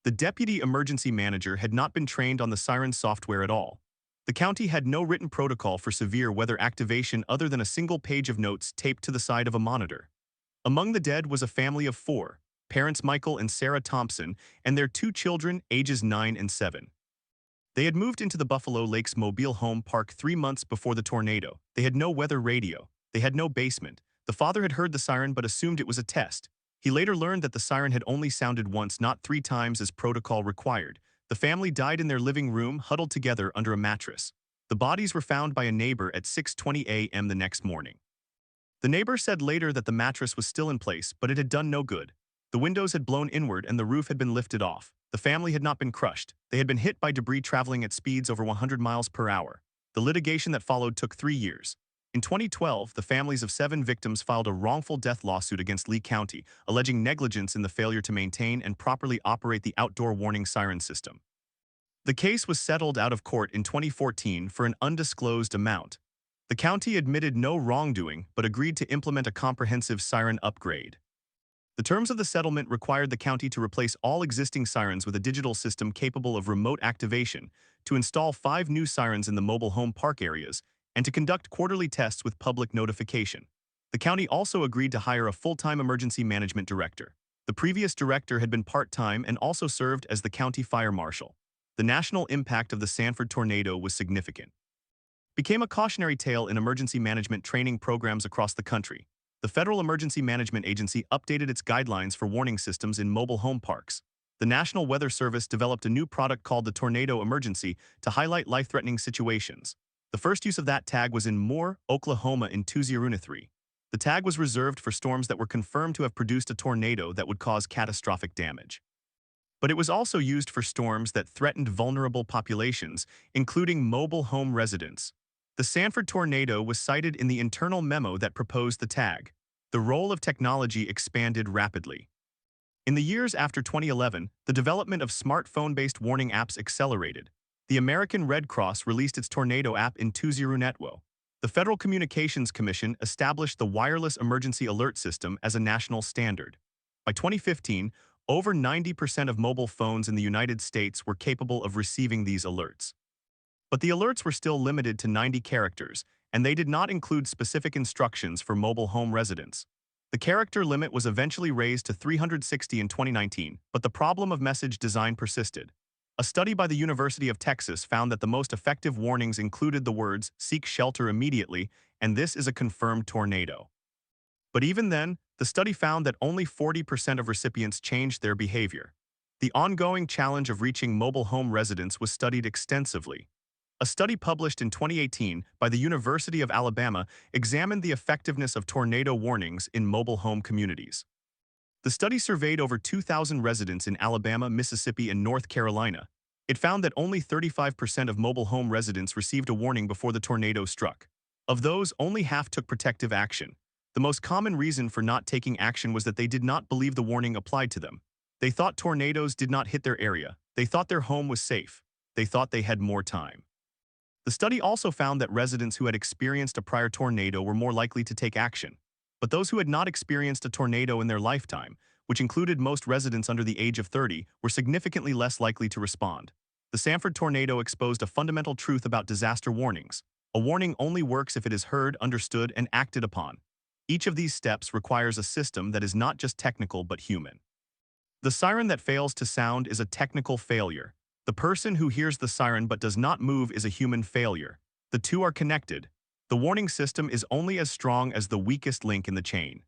The deputy emergency manager had not been trained on the siren software at all. The county had no written protocol for severe weather activation other than a single page of notes taped to the side of a monitor. Among the dead was a family of 4. Parents Michael and Sarah Thompson, and their 2 children, ages 9 and 7. They had moved into the Buffalo Lakes Mobile Home Park 3 months before the tornado. They had no weather radio. They had no basement. The father had heard the siren but assumed it was a test. He later learned that the siren had only sounded once, not 3 times as protocol required. The family died in their living room, huddled together under a mattress. The bodies were found by a neighbor at 6:20 a.m. the next morning. The neighbor said later that the mattress was still in place, but it had done no good. The windows had blown inward and the roof had been lifted off. The family had not been crushed. They had been hit by debris traveling at speeds over 100 miles per hour. The litigation that followed took 3 years. In 2012, the families of 7 victims filed a wrongful death lawsuit against Lee County, alleging negligence in the failure to maintain and properly operate the outdoor warning siren system. The case was settled out of court in 2014 for an undisclosed amount. The county admitted no wrongdoing but agreed to implement a comprehensive siren upgrade. The terms of the settlement required the county to replace all existing sirens with a digital system capable of remote activation, to install 5 new sirens in the mobile home park areas, and to conduct quarterly tests with public notification. The county also agreed to hire a full-time emergency management director. The previous director had been part-time and also served as the county fire marshal. The national impact of the Sanford tornado was significant. Became a cautionary tale in emergency management training programs across the country. The Federal Emergency Management Agency updated its guidelines for warning systems in mobile home parks. The National Weather Service developed a new product called the Tornado Emergency to highlight life-threatening situations. The first use of that tag was in Moore, Oklahoma in 2003. The tag was reserved for storms that were confirmed to have produced a tornado that would cause catastrophic damage. But it was also used for storms that threatened vulnerable populations, including mobile home residents. The Sanford tornado was cited in the internal memo that proposed the tag. The role of technology expanded rapidly. In the years after 2011, the development of smartphone-based warning apps accelerated. The American Red Cross released its Tornado app in 2012. The Federal Communications Commission established the Wireless Emergency Alert System as a national standard. By 2015, over 90% of mobile phones in the United States were capable of receiving these alerts. But the alerts were still limited to 90 characters, and they did not include specific instructions for mobile home residents. The character limit was eventually raised to 360 in 2019, but the problem of message design persisted. A study by the University of Texas found that the most effective warnings included the words, "Seek shelter immediately," and "This is a confirmed tornado." But even then, the study found that only 40% of recipients changed their behavior. The ongoing challenge of reaching mobile home residents was studied extensively. A study published in 2018 by the University of Alabama examined the effectiveness of tornado warnings in mobile home communities. The study surveyed over 2,000 residents in Alabama, Mississippi, and North Carolina. It found that only 35% of mobile home residents received a warning before the tornado struck. Of those, only half took protective action. The most common reason for not taking action was that they did not believe the warning applied to them. They thought tornadoes did not hit their area. They thought their home was safe. They thought they had more time. The study also found that residents who had experienced a prior tornado were more likely to take action. But those who had not experienced a tornado in their lifetime, which included most residents under the age of 30, were significantly less likely to respond. The Sanford tornado exposed a fundamental truth about disaster warnings. A warning only works if it is heard, understood, and acted upon. Each of these steps requires a system that is not just technical but human. The siren that fails to sound is a technical failure. The person who hears the siren but does not move is a human failure. The two are connected. The warning system is only as strong as the weakest link in the chain.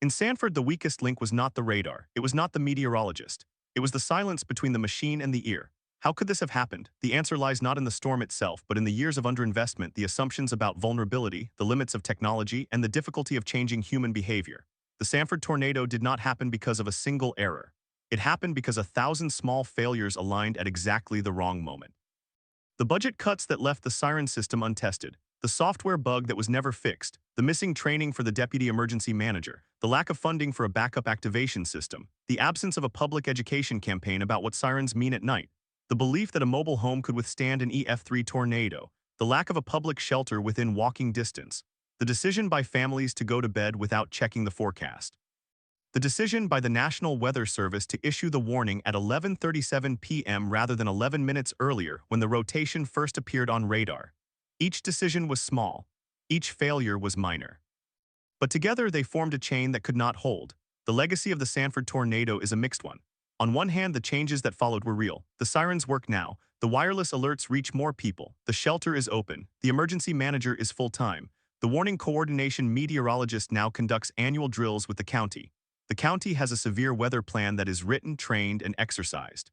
In Sanford, the weakest link was not the radar. It was not the meteorologist. It was the silence between the machine and the ear. How could this have happened? The answer lies not in the storm itself, but in the years of underinvestment, the assumptions about vulnerability, the limits of technology, and the difficulty of changing human behavior. The Sanford tornado did not happen because of a single error. It happened because 1,000 small failures aligned at exactly the wrong moment. The budget cuts that left the siren system untested, the software bug that was never fixed, the missing training for the deputy emergency manager, the lack of funding for a backup activation system, the absence of a public education campaign about what sirens mean at night, the belief that a mobile home could withstand an EF3 tornado, the lack of a public shelter within walking distance, the decision by families to go to bed without checking the forecast. The decision by the National Weather Service to issue the warning at 11:37 p.m. rather than 11 minutes earlier when the rotation first appeared on radar. Each decision was small. Each failure was minor. But together they formed a chain that could not hold. The legacy of the Sanford tornado is a mixed one. On one hand, the changes that followed were real. The sirens work now. The wireless alerts reach more people. The shelter is open. The emergency manager is full-time. The warning coordination meteorologist now conducts annual drills with the county. The county has a severe weather plan that is written, trained, and exercised.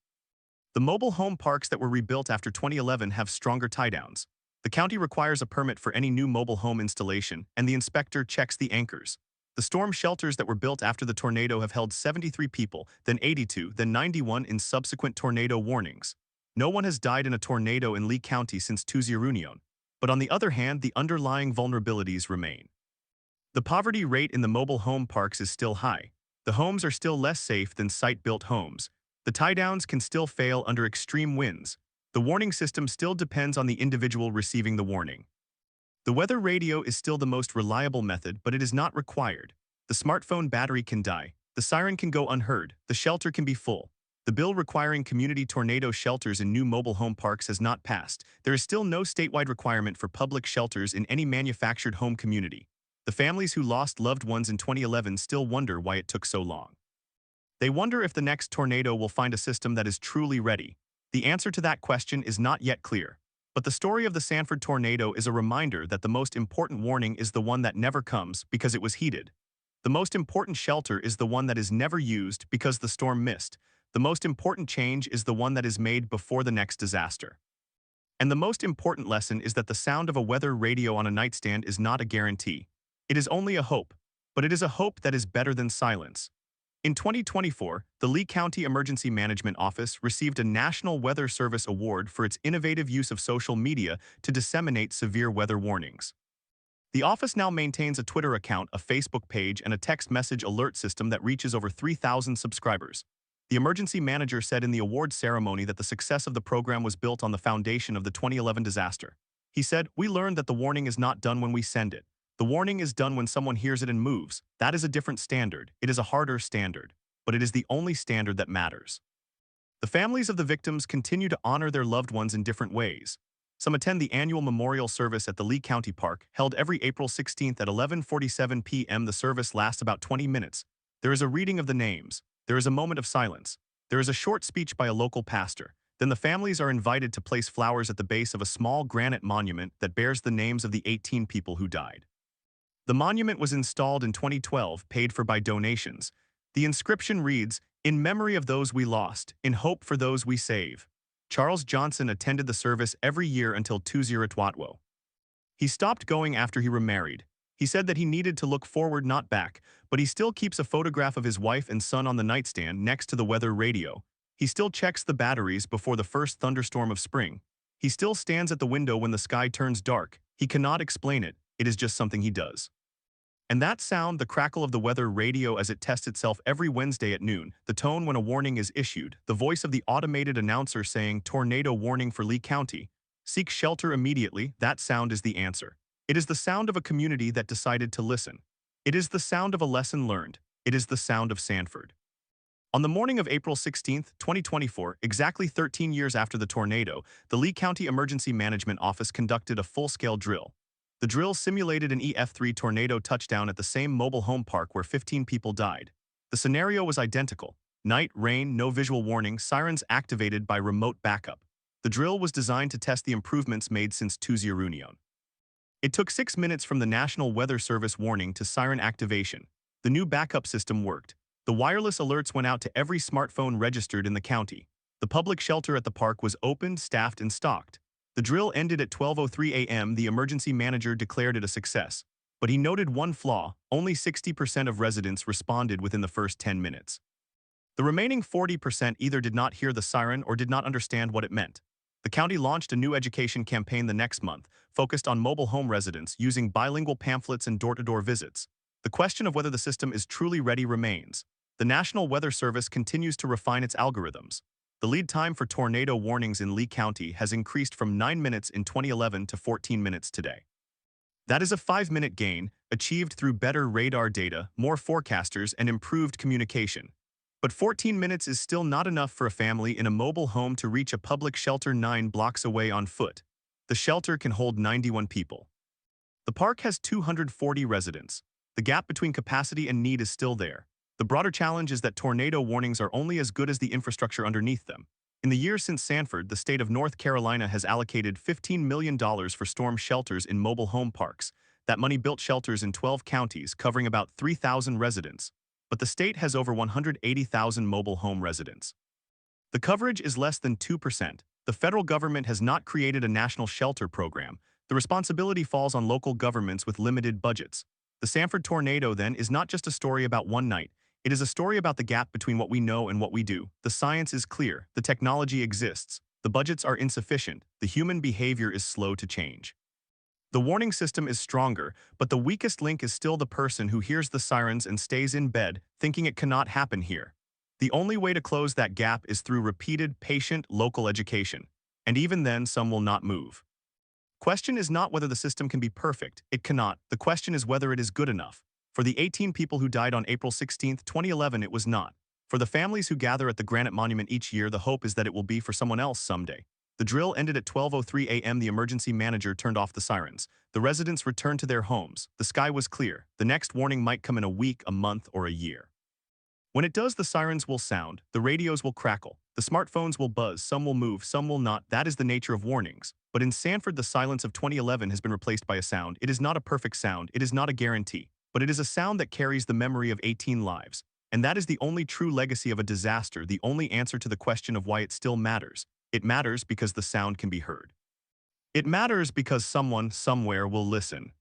The mobile home parks that were rebuilt after 2011 have stronger tie-downs. The county requires a permit for any new mobile home installation, and the inspector checks the anchors. The storm shelters that were built after the tornado have held 73 people, then 82, then 91 in subsequent tornado warnings. No one has died in a tornado in Lee County since 2011. But on the other hand, the underlying vulnerabilities remain. The poverty rate in the mobile home parks is still high. The homes are still less safe than site-built homes. The tie-downs can still fail under extreme winds. The warning system still depends on the individual receiving the warning. The weather radio is still the most reliable method, but it is not required. The smartphone battery can die. The siren can go unheard, the shelter can be full. The bill requiring community tornado shelters in new mobile home parks has not passed. There is still no statewide requirement for public shelters in any manufactured home community. The families who lost loved ones in 2011 still wonder why it took so long. They wonder if the next tornado will find a system that is truly ready. The answer to that question is not yet clear. But the story of the Sanford tornado is a reminder that the most important warning is the one that never comes because it was heeded. The most important shelter is the one that is never used because the storm missed. The most important change is the one that is made before the next disaster. And the most important lesson is that the sound of a weather radio on a nightstand is not a guarantee. It is only a hope, but it is a hope that is better than silence. In 2024, the Lee County Emergency Management Office received a National Weather Service Award for its innovative use of social media to disseminate severe weather warnings. The office now maintains a Twitter account, a Facebook page, and a text message alert system that reaches over 3,000 subscribers. The emergency manager said in the award ceremony that the success of the program was built on the foundation of the 2011 disaster. He said, "We learned that the warning is not done when we send it. The warning is done when someone hears it and moves. That is a different standard. It is a harder standard. But it is the only standard that matters." The families of the victims continue to honor their loved ones in different ways. Some attend the annual memorial service at the Lee County Park, held every April 16th at 11:47 p.m. The service lasts about 20 minutes. There is a reading of the names. There is a moment of silence. There is a short speech by a local pastor. Then the families are invited to place flowers at the base of a small granite monument that bears the names of the 18 people who died. The monument was installed in 2012, paid for by donations. The inscription reads, "In memory of those we lost, in hope for those we save." Charles Johnson attended the service every year until 2012. He stopped going after he remarried. He said that he needed to look forward, not back, but he still keeps a photograph of his wife and son on the nightstand next to the weather radio. He still checks the batteries before the first thunderstorm of spring. He still stands at the window when the sky turns dark. He cannot explain it. It is just something he does. And that sound, the crackle of the weather radio as it tests itself every Wednesday at noon, the tone when a warning is issued, the voice of the automated announcer saying, "Tornado warning for Lee County. Seek shelter immediately," that sound is the answer. It is the sound of a community that decided to listen. It is the sound of a lesson learned. It is the sound of Sanford. On the morning of April 16, 2024, exactly 13 years after the tornado, the Lee County Emergency Management Office conducted a full-scale drill. The drill simulated an EF3 tornado touchdown at the same mobile home park where 15 people died. The scenario was identical. Night, rain, no visual warning, sirens activated by remote backup. The drill was designed to test the improvements made since 2011. It took 6 minutes from the National Weather Service warning to siren activation. The new backup system worked. The wireless alerts went out to every smartphone registered in the county. The public shelter at the park was opened, staffed, and stocked. The drill ended at 12:03 a.m. The emergency manager declared it a success. But he noted one flaw: only 60% of residents responded within the first 10 minutes. The remaining 40% either did not hear the siren or did not understand what it meant. The county launched a new education campaign the next month, focused on mobile home residents using bilingual pamphlets and door-to-door visits. The question of whether the system is truly ready remains. The National Weather Service continues to refine its algorithms. The lead time for tornado warnings in Lee County has increased from 9 minutes in 2011 to 14 minutes today. That is a 5-minute gain, achieved through better radar data, more forecasters, and improved communication. But 14 minutes is still not enough for a family in a mobile home to reach a public shelter 9 blocks away on foot. The shelter can hold 91 people. The park has 240 residents. The gap between capacity and need is still there. The broader challenge is that tornado warnings are only as good as the infrastructure underneath them. In the years since Sanford, the state of North Carolina has allocated $15 million for storm shelters in mobile home parks. That money built shelters in 12 counties, covering about 3,000 residents. But the state has over 180,000 mobile home residents. The coverage is less than 2%. The federal government has not created a national shelter program. The responsibility falls on local governments with limited budgets. The Sanford tornado, then, is not just a story about one night. It is a story about the gap between what we know and what we do. The science is clear. The technology exists. The budgets are insufficient. The human behavior is slow to change. The warning system is stronger, but the weakest link is still the person who hears the sirens and stays in bed, thinking it cannot happen here. The only way to close that gap is through repeated, patient, local education. And even then, some will not move. Question is not whether the system can be perfect. It cannot. The question is whether it is good enough. For the 18 people who died on April 16, 2011, it was not. For the families who gather at the Granite Monument each year, the hope is that it will be for someone else someday. The drill ended at 12:03 a.m. The emergency manager turned off the sirens. The residents returned to their homes. The sky was clear. The next warning might come in a week, a month, or a year. When it does, the sirens will sound, the radios will crackle, the smartphones will buzz, some will move, some will not. That is the nature of warnings. But in Sanford, the silence of 2011 has been replaced by a sound. It is not a perfect sound, it is not a guarantee, but it is a sound that carries the memory of 18 lives. And that is the only true legacy of a disaster, the only answer to the question of why it still matters. It matters because the sound can be heard. It matters because someone, somewhere will listen.